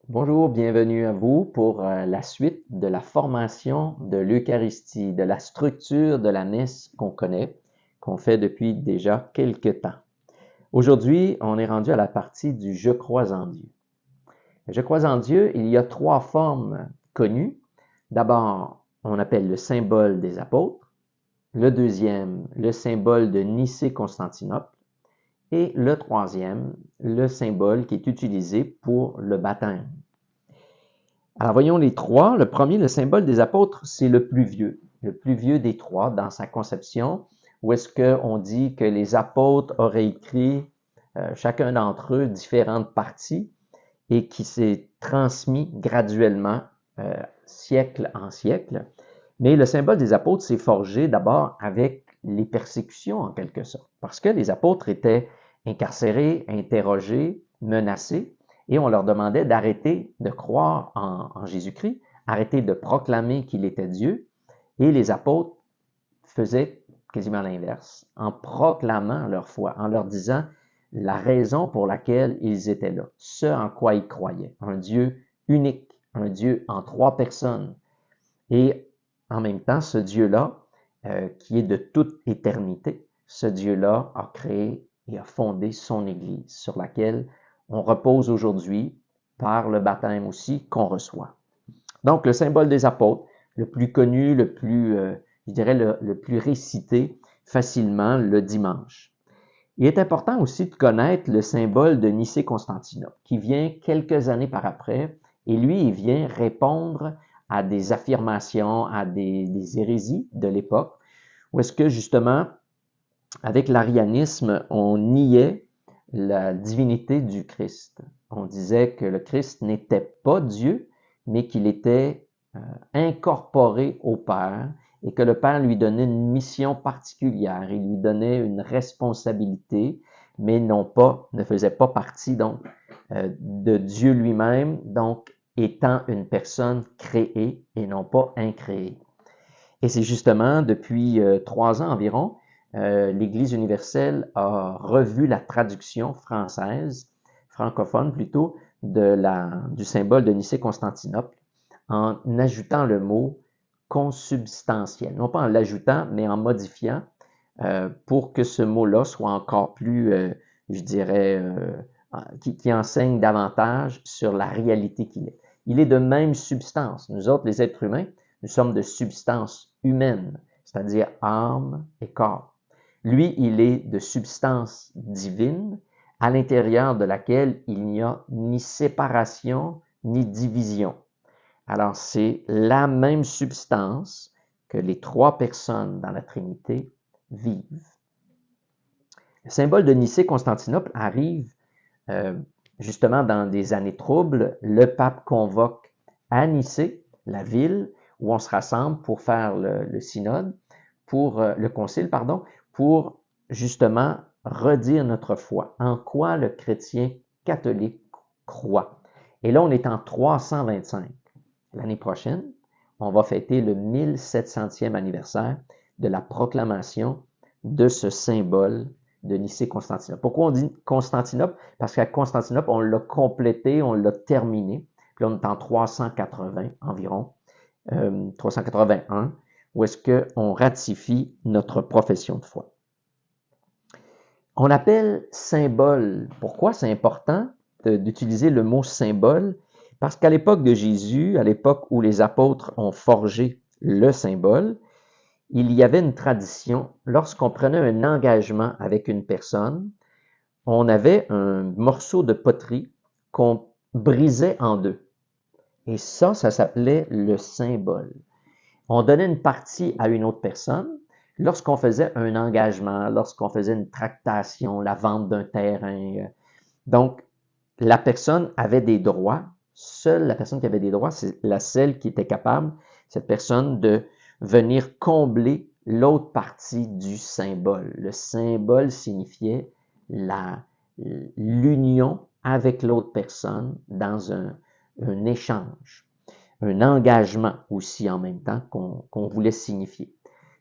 Bonjour, bienvenue à vous pour la suite de la formation de l'Eucharistie, de la structure de la messe qu'on connaît, qu'on fait depuis déjà quelques temps. Aujourd'hui, on est rendu à la partie du Je crois en Dieu. Je crois en Dieu, il y a trois formes connues. D'abord, on appelle le symbole des apôtres. Le deuxième, le symbole de Nicée-Constantinople. Et le troisième, le symbole qui est utilisé pour le baptême. Alors voyons les trois. Le premier, le symbole des apôtres, c'est le plus vieux des trois dans sa conception, où est-ce qu'on dit que les apôtres auraient écrit chacun d'entre eux différentes parties et qui s'est transmis graduellement, siècle en siècle. Mais le symbole des apôtres s'est forgé d'abord avec les persécutions en quelque sorte, parce que les apôtres étaient incarcérés, interrogés, menacés, et on leur demandait d'arrêter de croire en Jésus-Christ, arrêter de proclamer qu'il était Dieu, et les apôtres faisaient quasiment l'inverse, en proclamant leur foi, en leur disant la raison pour laquelle ils étaient là, ce en quoi ils croyaient, un Dieu unique, un Dieu en trois personnes. Et en même temps, ce Dieu-là, qui est de toute éternité, ce Dieu-là a créé et a fondé son Église, sur laquelle on repose aujourd'hui par le baptême aussi qu'on reçoit. Donc, le symbole des apôtres, le plus connu, le plus, je dirais, le plus récité facilement le dimanche. Il est important aussi de connaître le symbole de Nicée-Constantinople, qui vient quelques années par après, et lui, il vient répondre à des affirmations, à des hérésies de l'époque, où est-ce que justement, avec l'arianisme, on niait la divinité du Christ. On disait que le Christ n'était pas Dieu, mais qu'il était incorporé au Père et que le Père lui donnait une mission particulière, il lui donnait une responsabilité, mais ne faisait pas partie donc de Dieu lui-même, donc étant une personne créée et non pas incréée. Et c'est justement depuis 3 ans environ, l'Église universelle a revu la traduction française, francophone plutôt, du symbole de Nicée-Constantinople en ajoutant le mot consubstantiel. Non pas en l'ajoutant, mais en modifiant pour que ce mot-là soit encore plus, je dirais, qui enseigne davantage sur la réalité qu'il est. Il est de même substance. Nous autres, les êtres humains, nous sommes de substance humaine, c'est-à-dire âme et corps. Lui, il est de substance divine, à l'intérieur de laquelle il n'y a ni séparation ni division. Alors, c'est la même substance que les trois personnes dans la Trinité vivent. Le symbole de Nicée-Constantinople arrive justement dans des années troubles. Le pape convoque à Nicée, la ville où on se rassemble pour faire le synode, pour le concile, pardon, pour justement redire notre foi, en quoi le chrétien catholique croit. Et là, on est en 325. L'année prochaine, on va fêter le 1700e anniversaire de la proclamation de ce symbole de Nicée-Constantinople. Pourquoi on dit Constantinople? Parce qu'à Constantinople, on l'a complété, on l'a terminé. Puis là, on est en 380 environ, 381, où est-ce qu'on ratifie notre profession de foi. On l'appelle symbole. Pourquoi c'est important d'utiliser le mot symbole? Parce qu'à l'époque de Jésus, à l'époque où les apôtres ont forgé le symbole, il y avait une tradition. Lorsqu'on prenait un engagement avec une personne, on avait un morceau de poterie qu'on brisait en deux. Et ça s'appelait le symbole. On donnait une partie à une autre personne lorsqu'on faisait un engagement, lorsqu'on faisait une tractation, la vente d'un terrain. Donc, la personne avait des droits. Seule la personne qui avait des droits, c'est celle qui était capable, cette personne, de venir combler l'autre partie du symbole. Le symbole signifiait l'union avec l'autre personne dans un échange, un engagement aussi en même temps qu'on voulait signifier.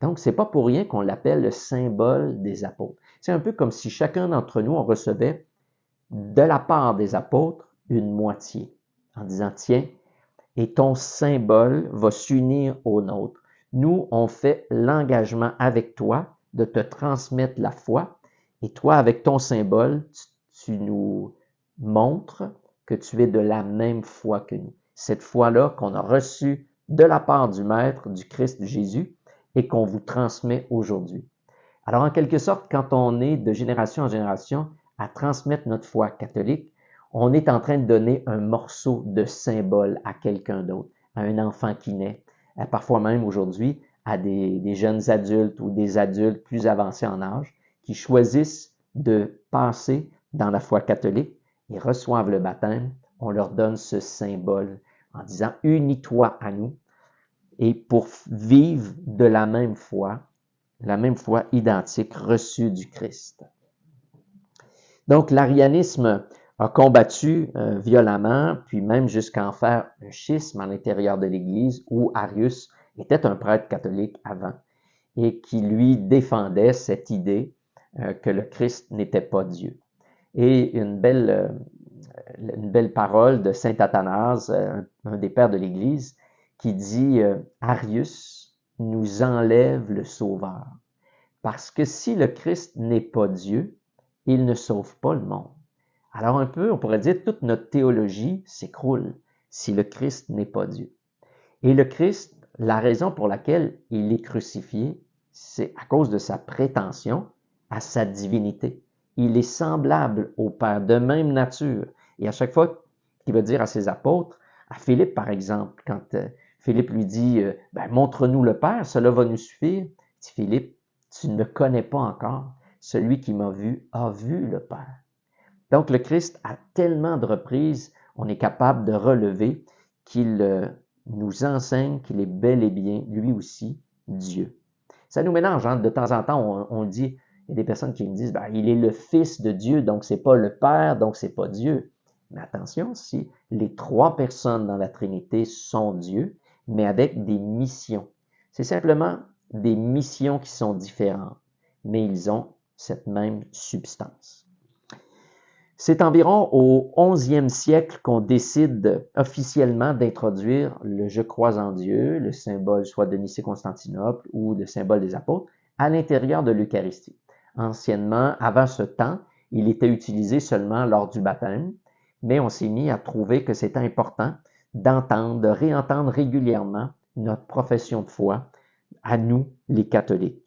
Donc, c'est pas pour rien qu'on l'appelle le symbole des apôtres. C'est un peu comme si chacun d'entre nous, on recevait de la part des apôtres une moitié. en disant, tiens, et ton symbole va s'unir au nôtre. Nous, on fait l'engagement avec toi de te transmettre la foi, et toi, avec ton symbole, tu nous montres que tu es de la même foi que nous. Cette foi-là qu'on a reçue de la part du Maître, du Christ Jésus, et qu'on vous transmet aujourd'hui. Alors, en quelque sorte, quand on est de génération en génération à transmettre notre foi catholique, on est en train de donner un morceau de symbole à quelqu'un d'autre, à un enfant qui naît, parfois même aujourd'hui à des jeunes adultes ou des adultes plus avancés en âge qui choisissent de passer dans la foi catholique et reçoivent le baptême. On leur donne ce symbole en disant « Unis-toi à nous » et pour vivre de la même foi identique reçue du Christ. Donc, l'arianisme a combattu violemment, puis même jusqu'à en faire un schisme à l'intérieur de l'Église, où Arius était un prêtre catholique avant, et qui lui défendait cette idée que le Christ n'était pas Dieu. Et une belle parole de saint Athanase, un des pères de l'Église, qui dit Arius nous enlève le Sauveur. Parce que si le Christ n'est pas Dieu, il ne sauve pas le monde. Alors un peu, on pourrait dire, toute notre théologie s'écroule si le Christ n'est pas Dieu. Et le Christ, la raison pour laquelle il est crucifié, c'est à cause de sa prétention à sa divinité. Il est semblable au Père, de même nature. Et à chaque fois qu'il va dire à ses apôtres, à Philippe par exemple, quand Philippe lui dit montre-nous le Père, cela va nous suffire. Il dit Philippe, tu ne me connais pas encore. Celui qui m'a vu a vu le Père. Donc le Christ, à tellement de reprises, on est capable de relever qu'il nous enseigne qu'il est bel et bien, lui aussi, Dieu. Ça nous mélange, hein? De temps en temps, on dit, il y a des personnes qui me disent, il est le Fils de Dieu, donc c'est pas le Père, donc c'est pas Dieu. Mais attention, si les trois personnes dans la Trinité sont Dieu, mais avec des missions. C'est simplement des missions qui sont différentes, mais ils ont cette même substance. C'est environ au 11e siècle qu'on décide officiellement d'introduire le « Je crois en Dieu », le symbole soit de Nicée-Constantinople ou le symbole des apôtres, à l'intérieur de l'Eucharistie. Anciennement, avant ce temps, il était utilisé seulement lors du baptême, mais on s'est mis à trouver que c'était important d'entendre, de réentendre régulièrement notre profession de foi à nous, les catholiques.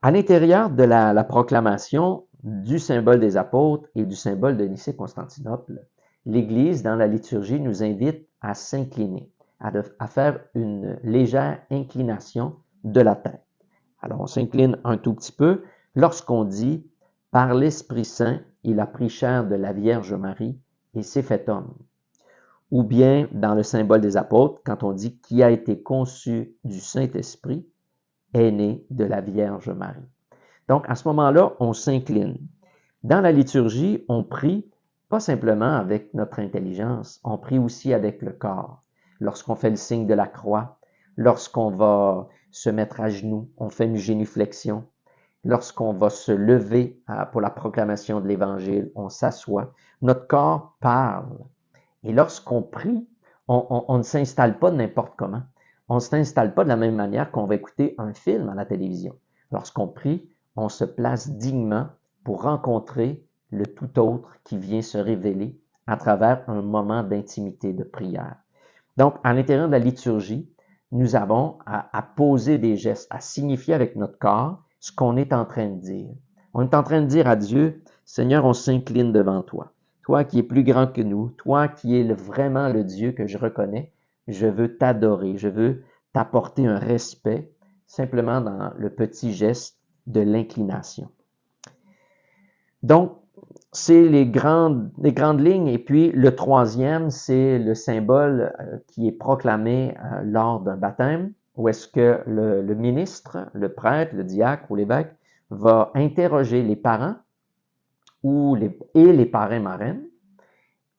À l'intérieur de la proclamation du symbole des apôtres et du symbole de Nicée-Constantinople, l'Église, dans la liturgie, nous invite à s'incliner, à faire une légère inclination de la tête. Alors, on s'incline un tout petit peu lorsqu'on dit « Par l'Esprit Saint, il a pris chair de la Vierge Marie et s'est fait homme ». Ou bien, dans le symbole des apôtres, quand on dit « Qui a été conçu du Saint-Esprit », est né de la Vierge Marie. Donc, à ce moment-là, on s'incline. Dans la liturgie, on prie pas simplement avec notre intelligence, on prie aussi avec le corps. Lorsqu'on fait le signe de la croix, lorsqu'on va se mettre à genoux, on fait une génuflexion. Lorsqu'on va se lever pour la proclamation de l'Évangile, on s'assoit. Notre corps parle. Et lorsqu'on prie, on ne s'installe pas n'importe comment. On ne s'installe pas de la même manière qu'on va écouter un film à la télévision. Lorsqu'on prie, on se place dignement pour rencontrer le tout autre qui vient se révéler à travers un moment d'intimité, de prière. Donc, à l'intérieur de la liturgie, nous avons à poser des gestes, à signifier avec notre corps ce qu'on est en train de dire. On est en train de dire à Dieu, Seigneur, on s'incline devant toi. Toi qui es plus grand que nous, toi qui es vraiment le Dieu que je reconnais, je veux t'adorer, je veux t'apporter un respect simplement dans le petit geste de l'inclination. Donc, c'est les grandes lignes. Et puis, le troisième, c'est le symbole qui est proclamé lors d'un baptême, où est-ce que le ministre, le prêtre, le diacre ou l'évêque va interroger les parents et les parrains-marraines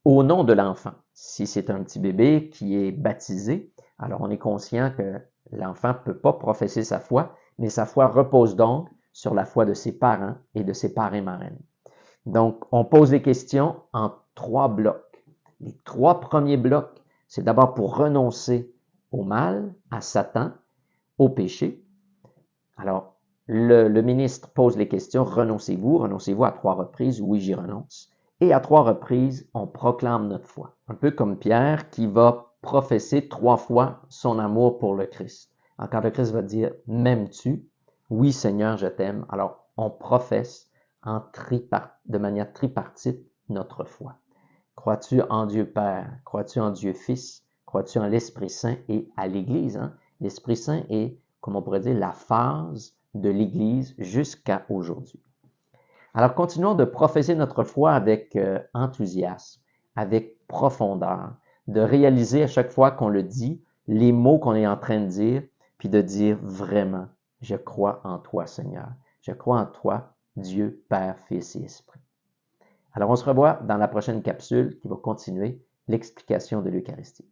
au nom de l'enfant. Si c'est un petit bébé qui est baptisé, alors on est conscient que l'enfant ne peut pas professer sa foi, mais sa foi repose donc sur la foi de ses parents et de ses parrains-marraines. Donc, on pose les questions en 3 blocs. Les 3 premiers blocs, c'est d'abord pour renoncer au mal, à Satan, au péché. Alors, le ministre pose les questions, renoncez-vous? Renoncez-vous à 3 reprises? Oui, j'y renonce. Et à 3 reprises, on proclame notre foi. Un peu comme Pierre qui va professer 3 fois son amour pour le Christ. Alors, quand le Christ va dire, m'aimes-tu? Oui, Seigneur, je t'aime. Alors, on professe de manière tripartite notre foi. Crois-tu en Dieu Père? Crois-tu en Dieu Fils? Crois-tu en l'Esprit Saint et à l'Église? L'Esprit Saint est, comme on pourrait dire, la phase de l'Église jusqu'à aujourd'hui. Alors, continuons de professer notre foi avec enthousiasme, avec profondeur, de réaliser à chaque fois qu'on le dit, les mots qu'on est en train de dire, puis de dire vraiment, je crois en toi, Seigneur. Je crois en toi, Dieu, Père, Fils et Esprit. Alors, on se revoit dans la prochaine capsule qui va continuer l'explication de l'Eucharistie.